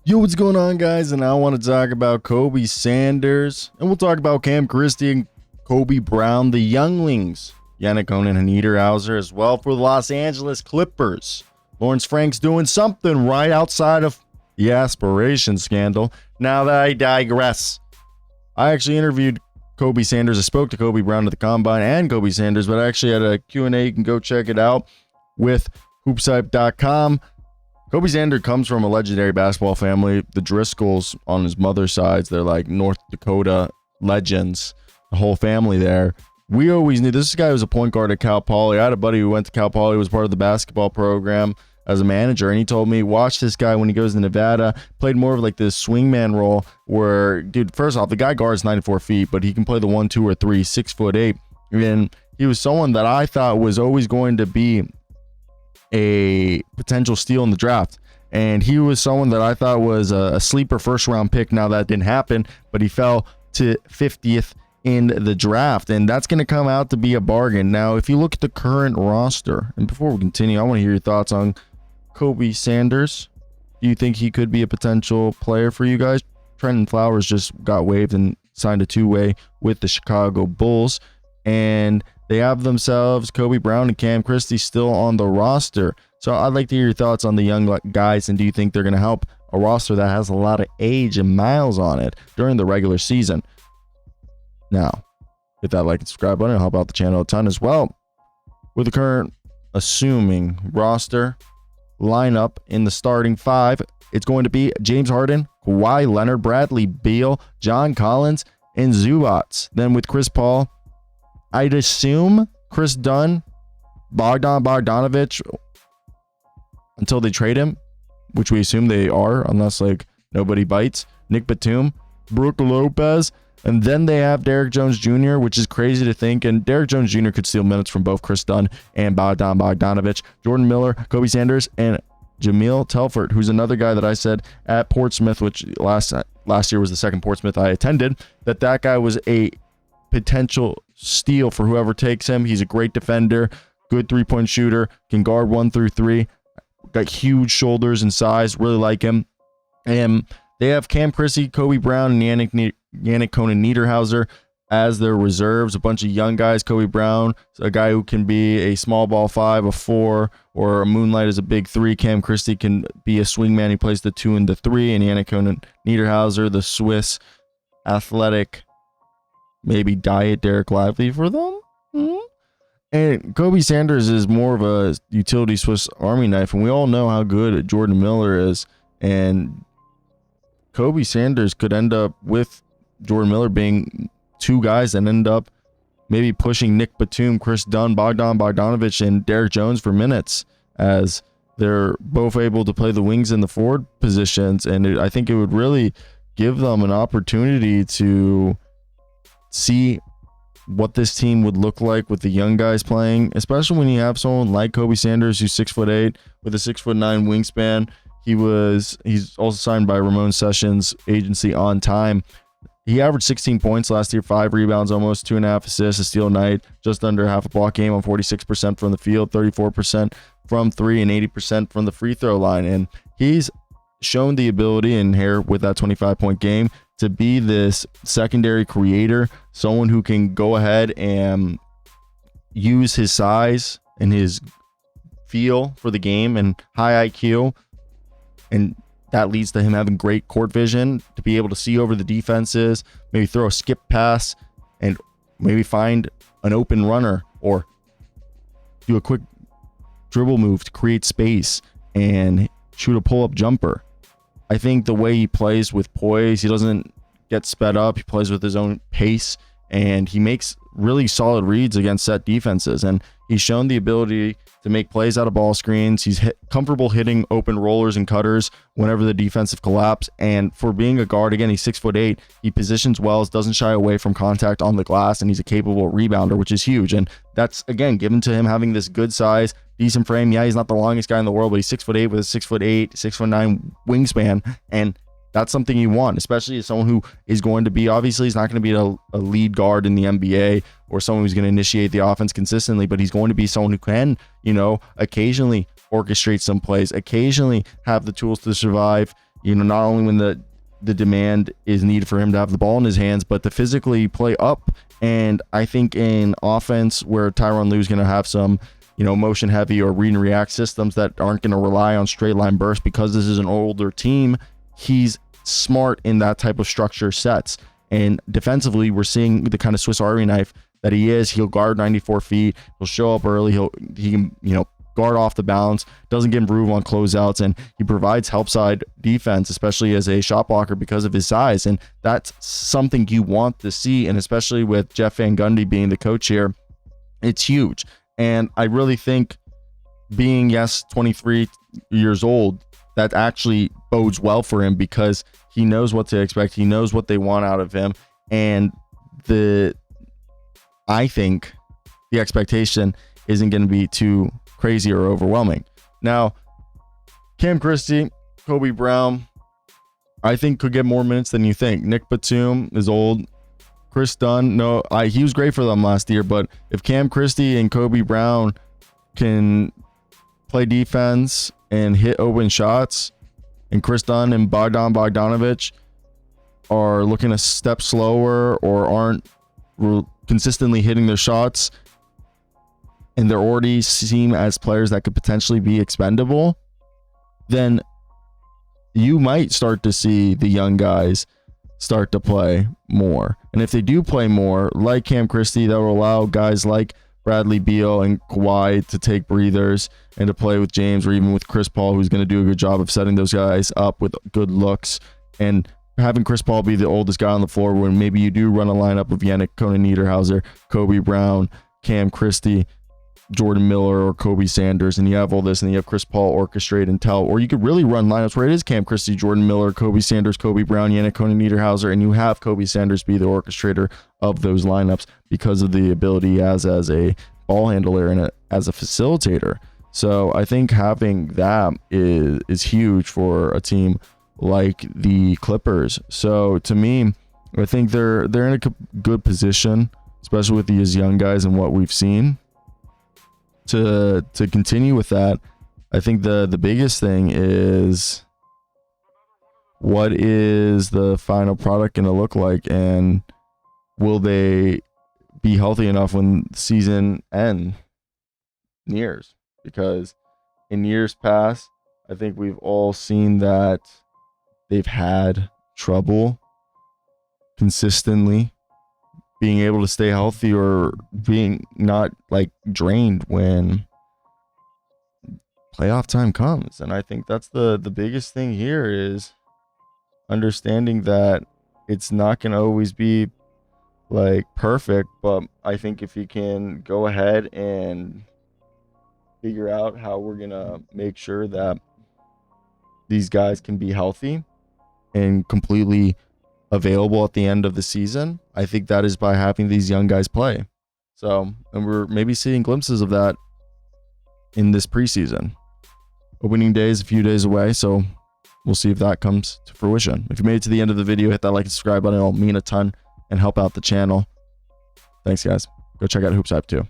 Yo, what's going on, guys? And I want to talk about Kobe Sanders, and we'll talk about Cam Christie and Kobe Brown, the Younglings, Yanic Konan Niederhauser as well for the Los Angeles Clippers. Lawrence Frank's doing something right outside of the aspiration scandal. Now that I digress, I actually interviewed Kobe Sanders. I spoke to Kobe Brown at the Combine and Kobe Sanders, but I actually had a Q&A. You can go check it out with hoopshype.com. Kobe Sanders comes from a legendary basketball family. The Driscolls on his mother's side, they're like North Dakota legends, the whole family there. We always knew this guy was a point guard at Cal Poly. I had a buddy who went to Cal Poly, was part of the basketball program as a manager, and he told me, watch this guy when he goes to Nevada, played more of like this swingman role where, dude, first off, the guy guards 94 feet, but he can play the 1, 2, or 3, 6'8". And he was someone that I thought was always going to be a potential steal in the draft, and he was someone that I thought was a sleeper first round pick. Now that didn't happen, but he fell to 50th in the draft, and that's going to come out to be a bargain. Now, if you look at the current roster, and before we continue, I want to hear your thoughts on Kobe Sanders. Do you think he could be a potential player for you guys? Trenton Flowers just got waived and signed a 2-way with the Chicago Bulls, and they have themselves Kobe Brown and Cam Christie still on the roster. So I'd like to hear your thoughts on the young guys, and do you think they're going to help a roster that has a lot of age and miles on it during the regular season? Now, hit that like and subscribe button. It'll help out the channel a ton as well. With the current assuming roster lineup in the starting five, it's going to be James Harden, Kawhi Leonard, Bradley Beal, John Collins, and Zubac. Then with Chris Paul, I'd assume Chris Dunn, Bogdanovich, until they trade him, which we assume they are, unless like nobody bites. Nick Batum, Brook Lopez, and then they have Derrick Jones Jr., which is crazy to think. And Derrick Jones Jr. could steal minutes from both Chris Dunn and Bogdanovich, Jordan Miller, Kobe Sanders, and Jamil Telford, who's another guy that I said at Portsmouth, which last year was the second Portsmouth I attended, that guy was a potential steal for whoever takes him. He's a great defender, good three-point shooter, can guard 1 through 3, got huge shoulders and size, really like him. And they have Cam Christie, Kobe Brown, and Yanic Konan Niederhauser as their reserves. A bunch of young guys. Kobe Brown, a guy who can be a small ball 5, a 4, or a moonlight as a big 3. Cam Christie can be a swingman. He plays the 2 and the 3. And Yanic Konan Niederhauser, the Swiss athletic, maybe diet Derek Lively for them. And Kobe Sanders is more of a utility Swiss Army knife, and we all know how good Jordan Miller is. And Kobe Sanders could end up with Jordan Miller being two guys that end up maybe pushing Nick Batum, Chris Dunn, Bogdanovich, and Derrick Jones for minutes, as they're both able to play the wings and the forward positions. And I think it would really give them an opportunity to see what this team would look like with the young guys playing, especially when you have someone like Kobe Sanders, who's 6'8" with a 6'9" wingspan. He's also signed by Ramon Sessions agency On Time. He averaged 16 points last year, 5 rebounds, almost 2.5 assists, a steal a night, just under half a block game on 46% from the field, 34% from 3, and 80% from the free throw line. And he's shown the ability in here with that 25-point game to be this secondary creator, someone who can go ahead and use his size and his feel for the game and high IQ, and that leads to him having great court vision to be able to see over the defenses, maybe throw a skip pass, and maybe find an open runner or do a quick dribble move to create space and shoot a pull-up jumper. I think the way he plays with poise, he doesn't get sped up. He plays with his own pace, and he makes really solid reads against set defenses. And he's shown the ability to make plays out of ball screens. He's comfortable hitting open rollers and cutters whenever the defensive collapse. And for being a guard, again, he's 6'8". He positions well, doesn't shy away from contact on the glass, and he's a capable rebounder, which is huge. And that's, again, given to him having this good size, decent frame. Yeah, he's not the longest guy in the world, but he's 6'8" with a 6'8", 6'9" wingspan. And that's something you want, especially as someone who is going to be, obviously he's not going to be a lead guard in the NBA or someone who's going to initiate the offense consistently, but he's going to be someone who can, occasionally orchestrate some plays, occasionally have the tools to survive You know, not only when the demand is needed for him to have the ball in his hands, but to physically play up. And I think in offense where Tyronn Lue's going to have some, you know, motion heavy or read and react systems that aren't going to rely on straight line bursts, because this is an older team, he's smart in that type of structure sets. And defensively, we're seeing the kind of Swiss Army knife that he is. He'll guard 94 feet. He'll show up early. He can, you know, guard off the bounce, doesn't give room on closeouts, and he provides help side defense, especially as a shot blocker because of his size. And that's something you want to see. And especially with Jeff Van Gundy being the coach here, it's huge. And I really think being, yes, 23 years old, that actually bodes well for him, because he knows what to expect. He knows what they want out of him. And I think the expectation isn't going to be too crazy or overwhelming. Now, Cam Christie, Kobe Brown, I think could get more minutes than you think. Nick Batum is old. Chris Dunn, he was great for them last year, but if Cam Christie and Kobe Brown can play defense and hit open shots, and Chris Dunn and Bogdanovich are looking a step slower or aren't consistently hitting their shots, and they're already seen as players that could potentially be expendable, then you might start to see the young guys start to play more. And if they do play more, like Cam Christie, that will allow guys like Bradley Beal and Kawhi to take breathers and to play with James, or even with Chris Paul, who's going to do a good job of setting those guys up with good looks. And having Chris Paul be the oldest guy on the floor, when maybe you do run a lineup of Yanic Konan Niederhauser, Kobe Brown, Cam Christie, Jordan Miller, or Kobe Sanders, and you have all this, and you have Chris Paul orchestrate and tell. Or you could really run lineups where it is Cam Christie, Jordan Miller, Kobe Sanders, Kobe Brown, Yanic Konan Niederhauser, and you have Kobe Sanders be the orchestrator of those lineups because of the ability he has as a ball handler and as a facilitator. So I think having that is huge for a team like the Clippers. So to me, I think they're in a good position, especially with these young guys and what we've seen, to continue with that. I think the biggest thing is, what is the final product going to look like, and will they be healthy enough when season end nears? Because in years past, I think we've all seen that they've had trouble consistently being able to stay healthy, or being not like drained when playoff time comes. And I think that's the biggest thing here, is understanding that it's not going to always be like perfect, but I think if you can go ahead and figure out how we're going to make sure that these guys can be healthy and completely available at the end of the season, I think that is by having these young guys play. So, and we're maybe seeing glimpses of that in this preseason. Opening day is a few days away, so we'll see if that comes to fruition. If you made it to the end of the video, hit that like and subscribe button. It'll mean a ton and help out the channel. Thanks, guys. Go check out hoopshype too.